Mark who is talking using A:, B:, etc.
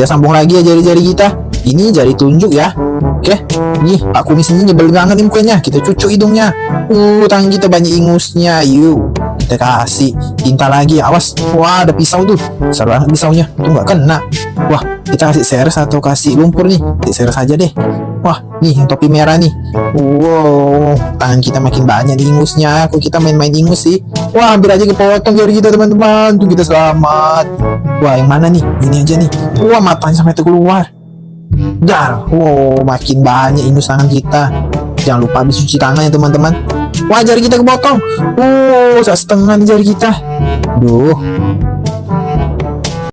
A: Kita sambung lagi ya jari-jari kita. Ini jari tunjuk ya. Oke, nih Pak Kumis ini nyebel banget nih mukanya. Kita cucuk hidungnya. Tangan kita banyak ingusnya. Yuk, kita kasih tinta lagi. Awas, wah ada pisau tuh. Besar banget pisaunya. Tuh nggak kena. Wah, kita kasih seres atau kasih lumpur nih. Kasih seres aja deh. Wah, nih yang topi merah nih. Wow, tangan kita makin banyak nih ingusnya. Kok kita main-main ingus sih? Wah, hampir aja kepotong jari kita teman-teman. Tuh kita selamat. Wah, yang mana nih? Ini aja nih. Wah, matanya sampai keluar. Dar, wow, makin banyak ingus tangan kita. Jangan lupa habis cuci tangan ya teman-teman. Wah, jari kita kepotong. Setengah nih jari kita. Duh,